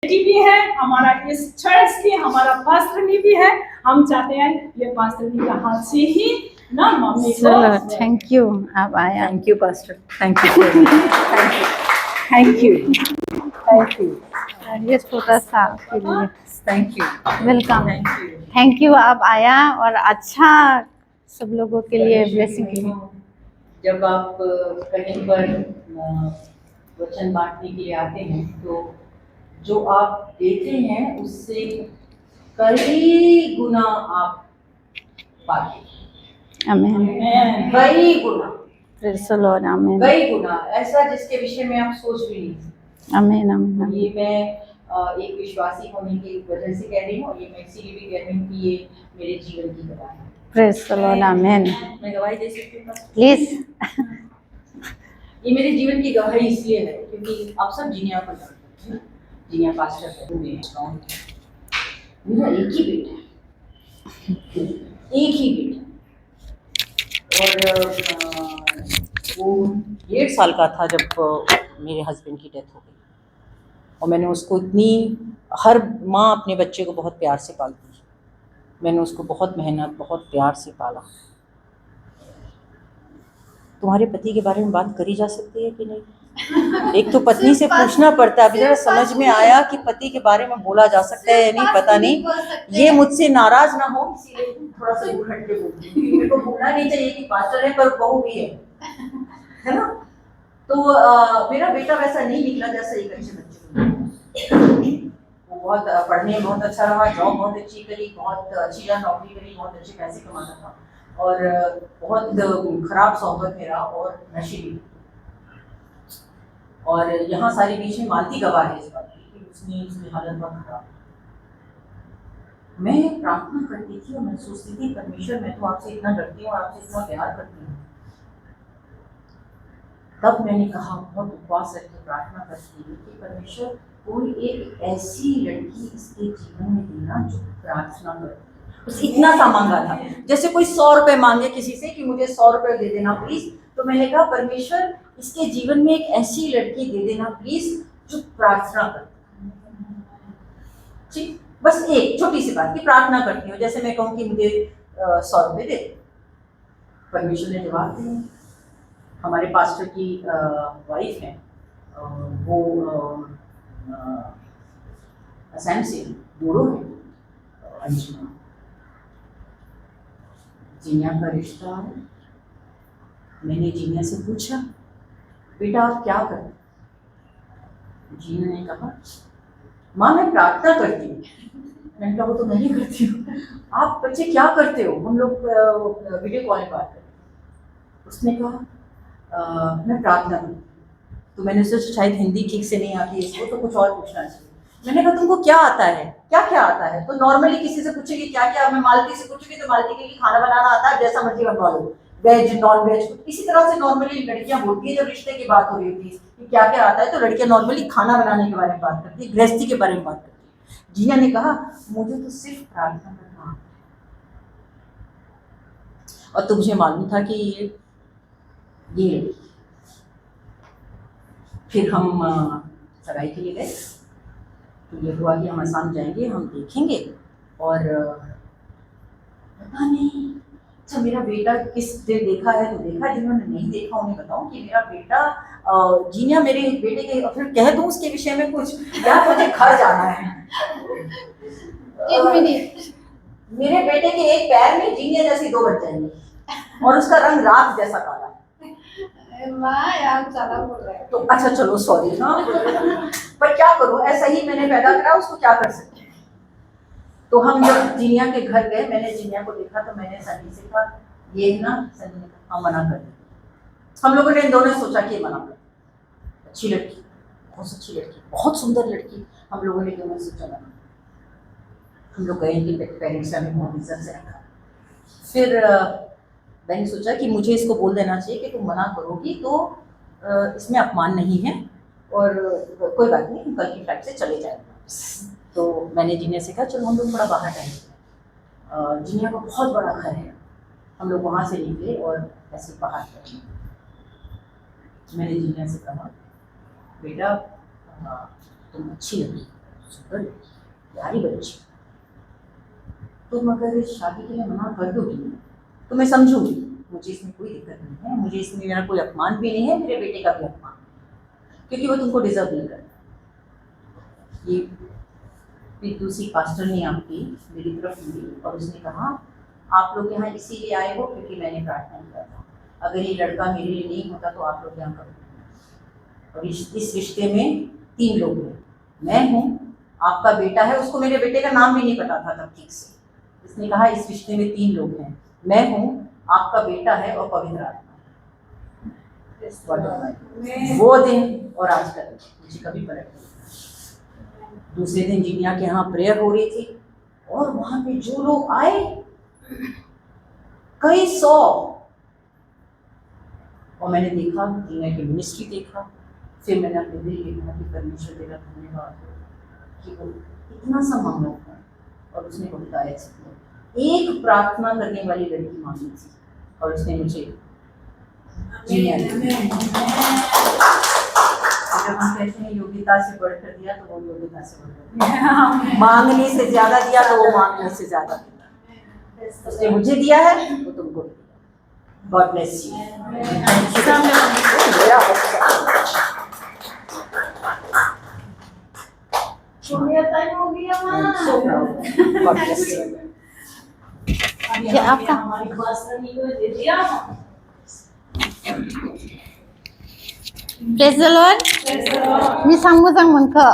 बेटी भी है, हमारा इस चर्च की हमारा पास्टरनी भी है। हम चाहते हैं ये पास्टरनी का हाथ से ही ना मम्मी को। चलो थैंक यू, आप आया। Thank you pastor, thank you, thank you, thank you, ये छोटा सा आपके लिए thank you, welcome, thank you. Thank you आप आया और अच्छा सब लोगों के लिए ब्लेसिंग के लिए। जब आप कहीं पर वचन बांटने के लिए आते हैं तो जो आप देते हैं उससे कई गुना आप पाते हैं। आमीन, कई गुना, प्रेज़ द लॉर्ड, आमीन, कई गुना, ऐसा जिसके विषय में आप सोच भी नहीं सकते। आमीन, आमीन, ये मैं एक विश्वासी होने की वजह से कह रही हूँ, और ये मैं इसीलिए भी कह रही हूँ कि ये मेरे जीवन की गवाही है। प्रेज़ द लॉर्ड, आमीन। मैं गवाही दे सकती हूँ? प्लीज। ये मेरे जीवन की गवाही इसलिए है क्योंकि आप सब जीनिया को जानते हैं, जीनिया पास्टर है, मेरा एक ही बेटा है, एक ही बेटा, और वो 1.5 साल का था जब मेरे हस्बैंड की डेथ हो गई। और मैंने उसको इतनी, हर माँ अपने बच्चे को बहुत प्यार से पालती है, मैंने उसको बहुत मेहनत बहुत प्यार से पाला। तुम्हारे पति के बारे में बात करी जा सकती है कि नहीं? एक तो पत्नी से पूछना पड़ता है। अभी जरा समझ में आया कि पति के बारे में बोला जा सकता है या नहीं, पता नहीं। ये मुझसे नाराज ना हो इसीलिए थोड़ा सा दूर हट के बोलती हूँ। मेरे को भूलना नहीं चाहिए कि पास्टर है पर बहू भी है ना। तो मेरा बेटा वैसा नहीं निकला जैसा एक अच्छे बच्चे को। वो बहुत पढ़ने में बहुत अच्छा रहा, जॉब बहुत अच्छी करी, बहुत अच्छी नौकरी करी, बहुत अच्छे पैसे कमाता था, और बहुत खराब सोहबत में रहा और नशेड़ी। और यहाँ सारी बीच में मालती गवाह है इस बात की कि उसकी हालत बहुत खराब। मैं प्रार्थना करती थी और मैं सोचती थी परमेश्वर मैं तो आपसे इतना डरती हूँ और आपसे इतना प्यार करती हूँ। तब मैंने कहा, बहुत उपवास करके प्रार्थना करती थी कि परमेश्वर कोई एक ऐसी लड़की इसके जीवन में देना जो प्रार्थना करे। बस इतना सा मांगा था, जैसे कोई 100 रुपए मांगे किसी से कि मुझे 100 रुपए दे देना प्लीज। तो मैंने कहा परमेश्वर इसके जीवन में एक ऐसी लड़की दे देना प्लीज जो प्रार्थना करे। ठीक, बस एक छोटी सी बात की प्रार्थना करती हूँ, जैसे मैं कहूँ कि मुझे 100 रुपए दे। परमेश्वर ने जवाब दिया। हमारे पास्टर की वाइफ है, वो असम से बोरो है, अंजुमा। जीनिया का रिश्ता है। मैंने जीनिया से पूछा, बेटा आप क्या करते? जीनिया ने कहा, माँ मैं प्रार्थना करती हूँ। मैंने कहा वो तो मैं ही करती हूँ, आप बच्चे क्या करते हो? हम लोग वीडियो कॉल में बात करते। उसने कहा मैं प्रार्थना करती हूँ। तो मैंने सोचा शायद हिंदी ठीक से नहीं आती इसको, तो कुछ और पूछना चाहिए। मैंने कहा तुमको क्या आता है, क्या क्या आता है? तो नॉर्मली किसी से पूछेगी क्या क्या, मैं मालती से पूछूंगी तो मालती कहेगी खाना बनाना आता है, जैसा मर्जी बनवा लो, वेज नॉन वेज। इसी तरह से नॉर्मली लड़कियां बोलती है जब रिश्ते की बात हो रही होती है कि क्या क्या आता है, तो लड़कियां नॉर्मली खाना बनाने के बारे में बात करती है, गृहस्थी के बारे में बात करती है। जिया ने कहा मुझे तो सिर्फ प्रार्थना करना आता है। और तो मुझे मालूम था कि ये फिर हम सगाई के लिए गए। तो ये हुआ कि हम आसाम जाएंगे, हम देखेंगे, और पता नहीं अच्छा मेरा बेटा किस ने देखा है तो देखा, जिन्होंने नहीं देखा उन्हें बताऊं कि मेरा बेटा जीनिया मेरे बेटे के, फिर कह दूं उसके विषय में कुछ, या मुझे घर जाना है। मेरे बेटे के एक पैर में जीनिया जैसी 2 बच जाएंगी और उसका रंग रात जैसा काला। तो अच्छा चलो सॉरी ना, पर क्या करूं, ऐसा ही मैंने पैदा करा, उसको क्या कर सकते हैं। तो हम जब जीनिया के घर गए, मैंने जीनिया को देखा तो मैंने सनी से कहा ये ना, सनी ने कहा मना कर दिया। हम लोगों ने इन दोनों ने सोचा कि ये मना कर, अच्छी लड़की, बहुत अच्छी लड़की, बहुत सुंदर लड़की, हम लोगों ने दोनों सोचा मना। हम लोग गए कि पेरेंट्स ने हमें बहुत इज्जत से रखा। फिर मैंने सोचा कि मुझे इसको बोल देना चाहिए कि तुम मना करोगी तो इसमें अपमान नहीं है, और कोई बात नहीं, कल की फ्लाइट से चले जाएंगे। तो मैंने जीनिया से कहा चलो हम लोग थोड़ा बाहर जाएंगे। जीनिया का बहुत बड़ा घर है, हम लोग वहाँ से निकले और ऐसे बाहर गए। मैंने जीनिया से कहा बेटा तुम अच्छी लगी, सुंदर प्यारी बच्ची, तुम अगर इस शादी के लिए मना कर दोगी तो मैं समझूंगी, मुझे इसमें कोई दिक्कत नहीं है, मुझे इसमें मेरा कोई अपमान भी नहीं है, मेरे बेटे का भी अपमान, क्योंकि वो तुमको डिजर्व नहीं करता। ये फिर दूसरी पास्टर ने आपकी मेरी तरफ मुड़ी और उसने कहा, आप लोग यहाँ इसीलिए आए हो क्योंकि मैंने प्रार्थना किया था, अगर ये लड़का मेरे लिए नहीं होता तो आप लोग यहाँ करो। और इस रिश्ते में 3 लोग हैं, मैं हूँ, आपका बेटा है, उसको मेरे बेटे का नाम भी नहीं पता था तब ठीक से। इसने कहा इस रिश्ते में 3 लोग हैं, मैं हूँ, आपका बेटा है और पवित्र आत्मा। वो दिन और आज का दिन मुझे कभी पलट नहीं। दूसरे दिन जीनिया के यहाँ प्रेयर हो रही थी और वहां पे जो लोग आए कई 100, और मैंने देखा जीनिया की मिनिस्ट्री देखा, फिर मैंने अपने दिल में कहा कि परमेश्वर तेरा धन्यवाद हो कि वो इतना सा मांगा था और उसने बहुत आयत से किया। एक प्रार्थना करने वाली लड़की मांगी थी और उसने मुझे जीनिया दिया। जब हम कहते हैं योग्यता से बढ़कर दिया तो वो योग्यता से बढ़कर दिया, मांगने से ज्यादा दिया तो वो मांगने से ज्यादा दिया। उसने मुझे दिया है वो तुमको दिया। God bless you. God bless you. ये आपका हमारी पास्टरनी को दे दिया। Praise the Lord. Misang moजां मोनखो?